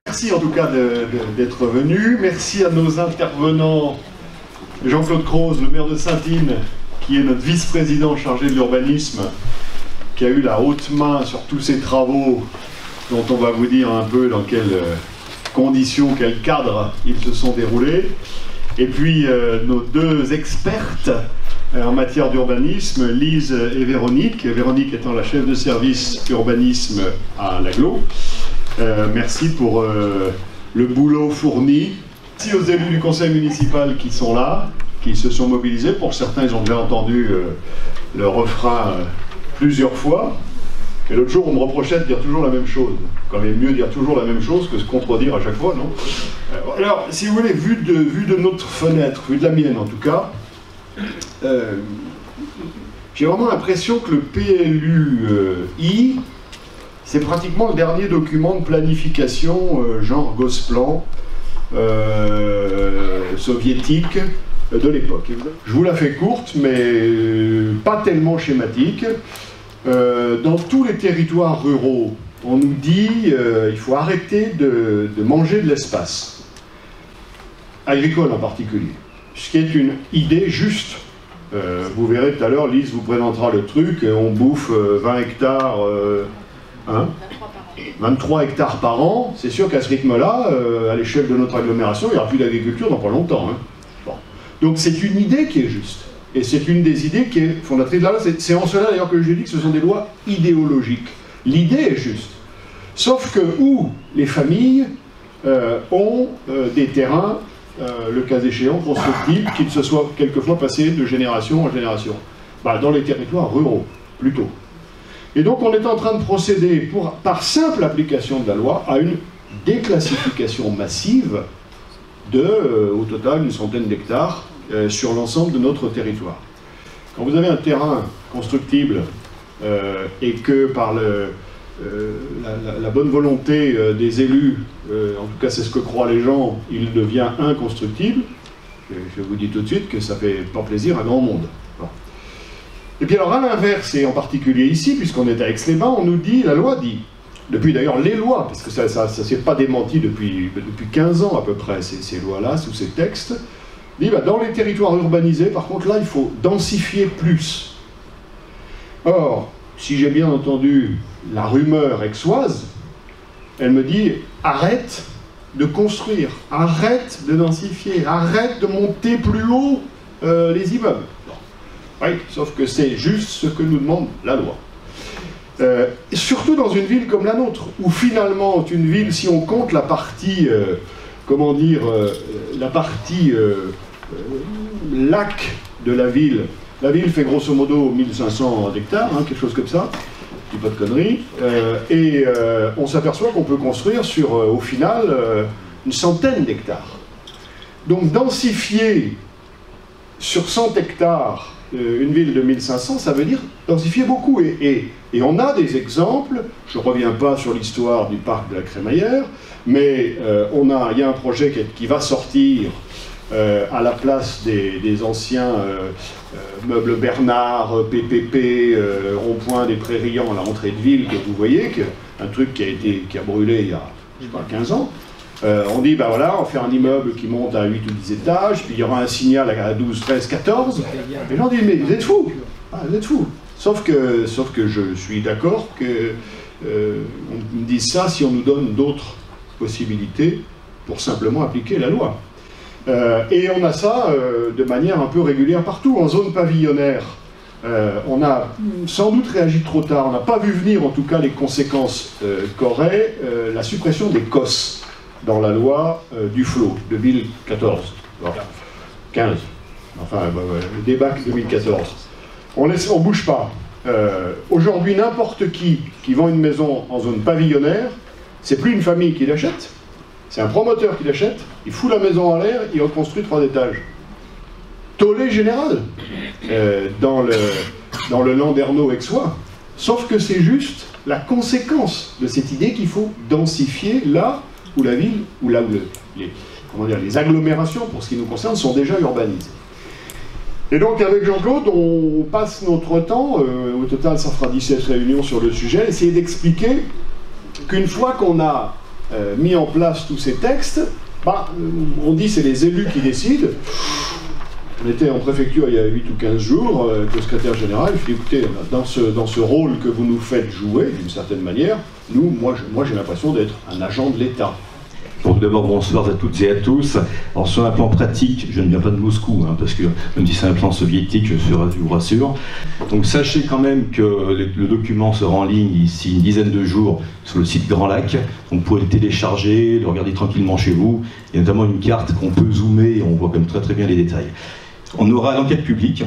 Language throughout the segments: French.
Merci en tout cas d'être venu. Merci à nos intervenants, Jean-Claude Croze, le maire de Saint-Ine, qui est notre vice-président chargé de l'urbanisme, qui a eu la haute main sur tous ces travaux dont on va vous dire un peu dans quelles conditions, quel cadre ils se sont déroulés. Et puis nos deux expertes en matière d'urbanisme, Lise et Véronique. Véronique étant la chef de service urbanisme à l'Aglo. Merci pour le boulot fourni. Merci aux élus du conseil municipal qui sont là, qui se sont mobilisés. Pour certains, ils ont déjà entendu le refrain plusieurs fois. Et l'autre jour, on me reprochait de dire toujours la même chose. Quand même mieux dire toujours la même chose que se contredire à chaque fois, non? Alors, si vous voulez, vu de notre fenêtre, vu de la mienne en tout cas, j'ai vraiment l'impression que le PLUI, c'est pratiquement le dernier document de planification genre Gosplan soviétique de l'époque. Je vous la fais courte, mais pas tellement schématique. Dans tous les territoires ruraux, on nous dit il faut arrêter de manger de l'espace, agricole en particulier, ce qui est une idée juste. Vous verrez tout à l'heure, Lise vous présentera le truc, on bouffe 20 hectares, 23 hectares par an. C'est sûr qu'à ce rythme-là, à l'échelle de notre agglomération, il n'y aura plus d'agriculture dans pas longtemps. Hein. Bon. Donc c'est une idée qui est juste. Et c'est une des idées qui est fondatrice de la loi. C'est en cela d'ailleurs que je dis que ce sont des lois idéologiques. L'idée est juste. Sauf que où les familles ont des terrains, le cas échéant, constructibles, qu'ils se soient quelquefois passés de génération en génération. Bah, dans les territoires ruraux, plutôt. Et donc on est en train de procéder, par simple application de la loi, à une déclassification massive de, au total, une centaine d'hectares sur l'ensemble de notre territoire. Quand vous avez un terrain constructible et que par la bonne volonté des élus, en tout cas c'est ce que croient les gens, il devient inconstructible, je vous dis tout de suite que ça fait pas plaisir à grand monde. Bon. Et puis alors à l'inverse, et en particulier ici, puisqu'on est à Aix-les-Bains, on nous dit, la loi dit, depuis d'ailleurs les lois, parce que ça ne s'est pas démenti depuis 15 ans à peu près, ces lois-là, sous ces textes, dit, bah, dans les territoires urbanisés, par contre, là, il faut densifier plus. Or, si j'ai bien entendu la rumeur aixoise, elle me dit, arrête de construire, arrête de densifier, arrête de monter plus haut les immeubles. Oui, sauf que c'est juste ce que nous demande la loi. Surtout dans une ville comme la nôtre, où finalement, une ville, si on compte la partie, comment dire, la partie lac de la ville fait grosso modo 1500 hectares, hein, quelque chose comme ça, je dis pas de conneries, et on s'aperçoit qu'on peut construire sur, au final, une centaine d'hectares. Donc densifier sur 100 hectares une ville de 1500, ça veut dire densifier beaucoup. Et on a des exemples, je ne reviens pas sur l'histoire du parc de la Crémaillère, mais il y a un projet qui va sortir à la place des anciens meubles Bernard, PPP, rond-point des Prairians à la rentrée de ville, que vous voyez, un truc qui a brûlé il y a, je sais pas, 15 ans. On dit, ben voilà, on fait un immeuble qui monte à 8 ou 10 étages, puis il y aura un signal à 12, 13, 14. Et j'en dis, mais vous êtes fous, vous êtes fous. Sauf que je suis d'accord qu'on me dise ça si on nous donne d'autres possibilités pour simplement appliquer la loi. Et on a ça de manière un peu régulière partout. En zone pavillonnaire, on a sans doute réagi trop tard. On n'a pas vu venir, en tout cas, les conséquences qu'aurait la suppression des COS dans la loi du FLO, 2014. Alors, 15. Enfin, le débat 2014. On ne bouge pas. Aujourd'hui, n'importe qui vend une maison en zone pavillonnaire, c'est plus une famille qui l'achète, c'est un promoteur qui l'achète, il fout la maison en l'air, il reconstruit 3 étages. Tollé général dans le Landerneau aixois. Sauf que c'est juste la conséquence de cette idée qu'il faut densifier là où la ville, les agglomérations, pour ce qui nous concerne, sont déjà urbanisées. Et donc avec Jean-Claude, on passe notre temps, au total ça fera 17 réunions sur le sujet, essayer d'expliquer qu'une fois qu'on a mis en place tous ces textes, on dit c'est les élus qui décident. On était en préfecture il y a 8 ou 15 jours, avec le secrétaire général, il dit écoutez, dans ce rôle que vous nous faites jouer, d'une certaine manière, moi j'ai l'impression d'être un agent de l'État. Bon, tout d'abord, bonsoir à toutes et à tous. Alors, sur un plan pratique, je ne viens pas de Moscou, parce que même si c'est un plan soviétique, je vous rassure. Donc, sachez quand même que le document sera en ligne ici une dizaine de jours sur le site Grand Lac. Donc, vous pourrez le télécharger, le regarder tranquillement chez vous. Il y a notamment une carte qu'on peut zoomer et on voit quand même très très bien les détails. On aura l'enquête publique.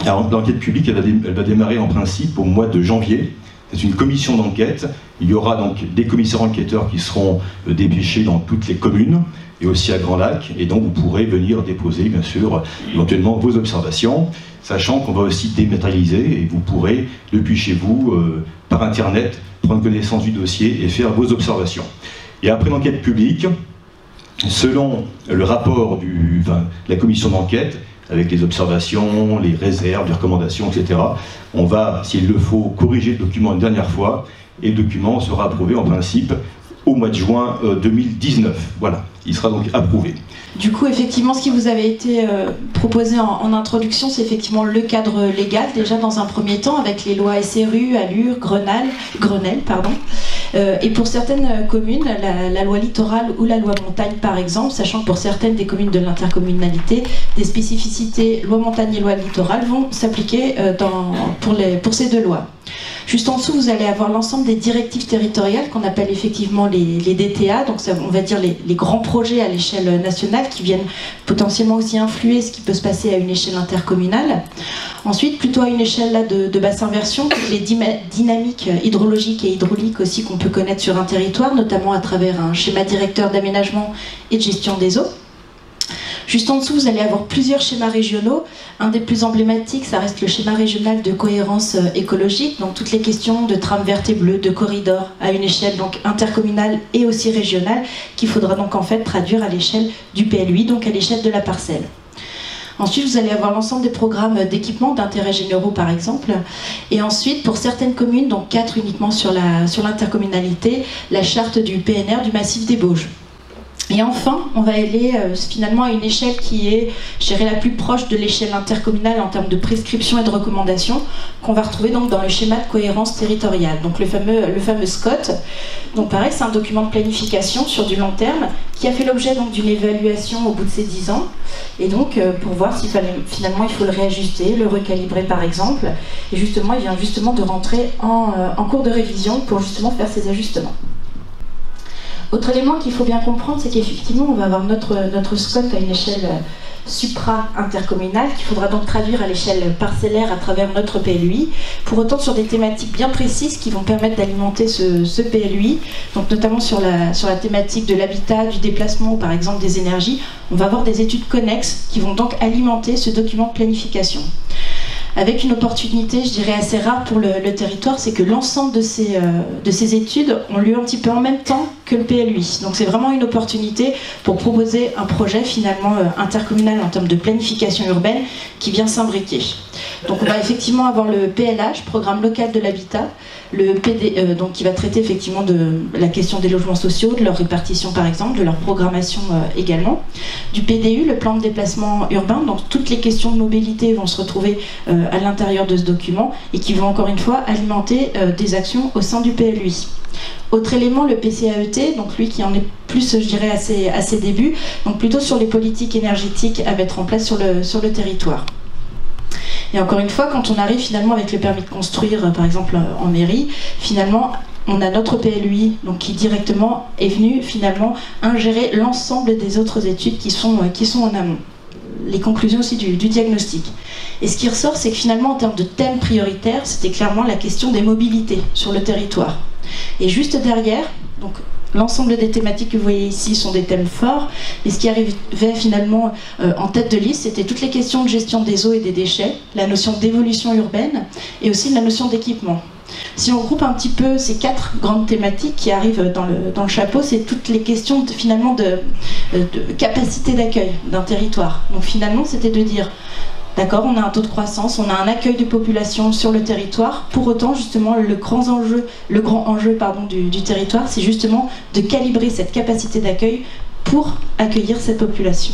Alors, l'enquête publique, elle va démarrer en principe au mois de janvier. C'est une commission d'enquête. Il y aura donc des commissaires enquêteurs qui seront dépêchés dans toutes les communes et aussi à Grand Lac. Et donc vous pourrez venir déposer, bien sûr, éventuellement vos observations, sachant qu'on va aussi dématérialiser et vous pourrez, depuis chez vous, par Internet, prendre connaissance du dossier et faire vos observations. Et après l'enquête publique, selon le rapport de la commission d'enquête, avec les observations, les réserves, les recommandations, etc. On va, s'il le faut, corriger le document une dernière fois, et le document sera approuvé en principe au mois de juin 2019. Voilà, il sera donc approuvé. Du coup, effectivement, ce qui vous avait été proposé en introduction, c'est effectivement le cadre légal, déjà dans un premier temps, avec les lois SRU, Allure, Grenelle, pardon. Et pour certaines communes, la loi littorale ou la loi montagne par exemple, sachant que pour certaines des communes de l'intercommunalité, des spécificités loi montagne et loi littorale vont s'appliquer pour ces deux lois. Juste en dessous, vous allez avoir l'ensemble des directives territoriales qu'on appelle effectivement les DTA, donc ça, on va dire les grands projets à l'échelle nationale qui viennent potentiellement aussi influer ce qui peut se passer à une échelle intercommunale. Ensuite, plutôt à une échelle là, de basse inversion, les dynamiques hydrologiques et hydrauliques aussi qu'on peut connaître sur un territoire, notamment à travers un schéma directeur d'aménagement et de gestion des eaux. Juste en dessous, vous allez avoir plusieurs schémas régionaux. Un des plus emblématiques, ça reste le schéma régional de cohérence écologique, donc toutes les questions de trame verte et bleue, de corridors, à une échelle donc intercommunale et aussi régionale, qu'il faudra donc en fait traduire à l'échelle du PLUI, donc à l'échelle de la parcelle. Ensuite, vous allez avoir l'ensemble des programmes d'équipement d'intérêt généraux, par exemple. Et ensuite, pour certaines communes, donc 4 uniquement sur l'intercommunalité, la charte du PNR du massif des Bauges. Et enfin, on va aller finalement à une échelle qui est, je dirais, la plus proche de l'échelle intercommunale en termes de prescription et de recommandations, qu'on va retrouver donc dans le schéma de cohérence territoriale, donc le fameux SCOT. Donc pareil, c'est un document de planification sur du long terme qui a fait l'objet d'une évaluation au bout de ces 10 ans, et donc pour voir si finalement il faut le réajuster, le recalibrer par exemple, et justement il vient justement de rentrer en cours de révision pour justement faire ces ajustements. Autre élément qu'il faut bien comprendre, c'est qu'effectivement, on va avoir notre SCOT à une échelle supra-intercommunale, qu'il faudra donc traduire à l'échelle parcellaire à travers notre PLUI, pour autant sur des thématiques bien précises qui vont permettre d'alimenter ce PLUI, donc notamment sur la thématique de l'habitat, du déplacement ou par exemple des énergies. On va avoir des études connexes qui vont donc alimenter ce document de planification. Avec une opportunité, je dirais, assez rare pour le territoire, c'est que l'ensemble de ces études ont lieu un petit peu en même temps que le PLUI. Donc c'est vraiment une opportunité pour proposer un projet finalement intercommunal en termes de planification urbaine qui vient s'imbriquer. Donc on va effectivement avoir le PLH, Programme local de l'habitat, le PD, donc qui va traiter effectivement de la question des logements sociaux, de leur répartition par exemple, de leur programmation également. Du PDU, le plan de déplacement urbain, donc toutes les questions de mobilité vont se retrouver à l'intérieur de ce document et qui vont encore une fois alimenter des actions au sein du PLUI. Autre élément, le PCAET, donc lui qui en est plus, je dirais, à ses débuts, donc plutôt sur les politiques énergétiques à mettre en place sur le territoire. Et encore une fois, quand on arrive finalement avec le permis de construire, par exemple en mairie, finalement, on a notre PLUI donc, qui directement est venu finalement ingérer l'ensemble des autres études qui sont en amont. Les conclusions aussi du diagnostic. Et ce qui ressort, c'est que finalement, en termes de thèmes prioritaires, c'était clairement la question des mobilités sur le territoire. Et juste derrière, donc l'ensemble des thématiques que vous voyez ici sont des thèmes forts, mais ce qui arrivait finalement en tête de liste, c'était toutes les questions de gestion des eaux et des déchets, la notion d'évolution urbaine et aussi la notion d'équipement. Si on regroupe un petit peu ces 4 grandes thématiques qui arrivent dans le chapeau, c'est toutes les questions finalement de capacité d'accueil d'un territoire. Donc finalement, c'était de dire, D'accord, on a un taux de croissance, on a un accueil de population sur le territoire. Pour autant, justement, le grand enjeu du territoire, c'est justement de calibrer cette capacité d'accueil pour accueillir cette population.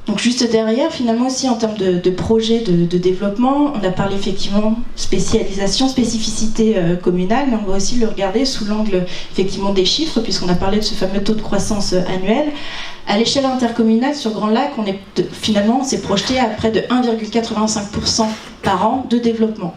Donc juste derrière, finalement aussi en termes de projet de développement, on a parlé effectivement spécialisation, spécificité communale, mais on va aussi le regarder sous l'angle effectivement des chiffres, puisqu'on a parlé de ce fameux taux de croissance annuel. À l'échelle intercommunale, sur Grand Lac, on s'est projeté à près de 1,85% par an de développement.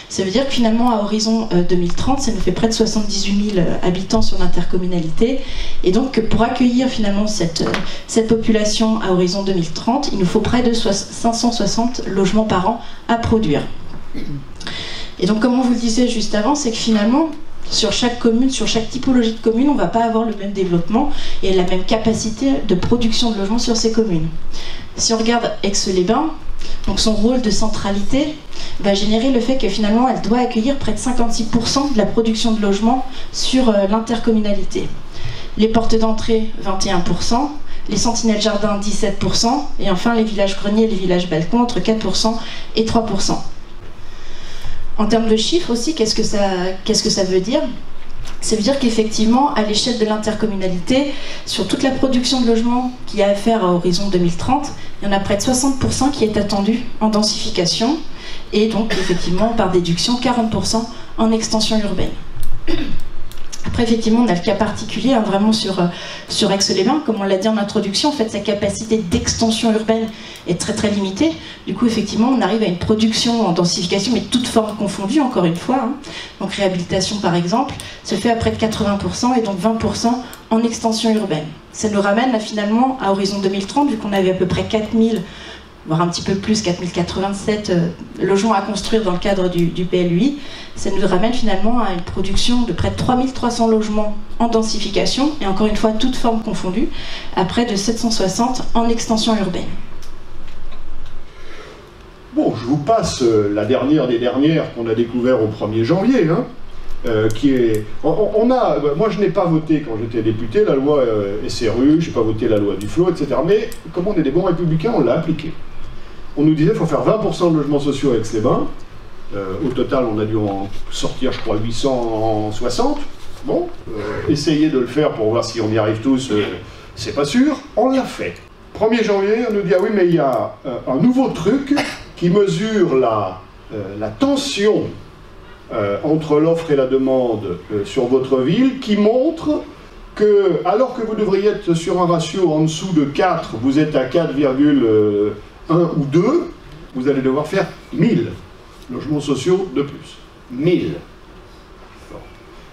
Ça veut dire que finalement, à horizon 2030, ça nous fait près de 78 000 habitants sur l'intercommunalité. Et donc, pour accueillir finalement cette population à horizon 2030, il nous faut près de 560 logements par an à produire. Et donc, comme on vous le disait juste avant, c'est que finalement, sur chaque commune, sur chaque typologie de commune, on ne va pas avoir le même développement et la même capacité de production de logements sur ces communes. Si on regarde Aix-les-Bains, donc son rôle de centralité va générer le fait que finalement elle doit accueillir près de 56% de la production de logements sur l'intercommunalité. Les portes d'entrée, 21%, les sentinelles jardins, 17%, et enfin les villages greniers et les villages balcons, entre 4% et 3%. En termes de chiffres aussi, qu'est-ce que ça veut dire ? Ça veut dire qu'effectivement, à l'échelle de l'intercommunalité, sur toute la production de logements qu'il y a à faire à horizon 2030, il y en a près de 60% qui est attendu en densification, et donc effectivement, par déduction, 40% en extension urbaine. Après, effectivement, on a le cas particulier, vraiment sur Aix-les-Bains, comme on l'a dit en introduction, en fait, sa capacité d'extension urbaine est très très limitée. Du coup, effectivement, on arrive à une production en densification, mais toutes formes confondues, encore une fois. Donc, réhabilitation, par exemple, se fait à près de 80%, et donc 20% en extension urbaine. Ça nous ramène finalement à horizon 2030, vu qu'on avait à peu près 4000, voire un petit peu plus, 4087 logements à construire dans le cadre du PLUI, ça nous ramène finalement à une production de près de 3300 logements en densification, et encore une fois, toutes formes confondues, à près de 760 en extension urbaine. Bon, je vous passe la dernière des dernières qu'on a découvert au 1er janvier, qui est... moi, je n'ai pas voté, quand j'étais député, la loi SRU, je n'ai pas voté la loi Duflot, etc. Mais, comme on est des bons républicains, on l'a appliquée. On nous disait qu'il faut faire 20% de logements sociaux avec Aix-les-Bains. Au total, on a dû en sortir, je crois, 860. Bon, essayer de le faire pour voir si on y arrive tous, c'est pas sûr. On l'a fait. 1er janvier, on nous dit, ah oui, mais il y a un nouveau truc qui mesure la tension entre l'offre et la demande sur votre ville, qui montre que, alors que vous devriez être sur un ratio en dessous de 4, vous êtes à 4,1 ou 2, vous allez devoir faire 1000 logements sociaux de plus. 1000.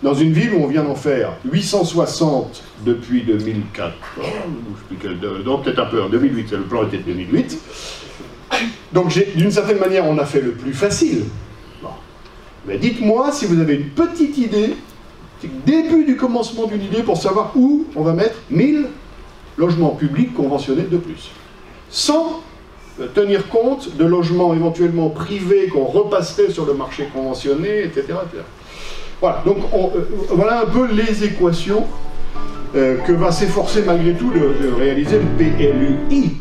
Dans une ville où on vient d'en faire 860 depuis 2004, donc peut-être un peu en 2008, le plan était de 2008. Donc d'une certaine manière, on a fait le plus facile. Bon. Mais dites-moi si vous avez une petite idée, début du commencement d'une idée pour savoir où on va mettre 1000 logements publics conventionnés de plus. Sans tenir compte de logements éventuellement privés qu'on repasserait sur le marché conventionné, etc. etc. Voilà, donc voilà un peu les équations que va s'efforcer malgré tout de réaliser le PLUI.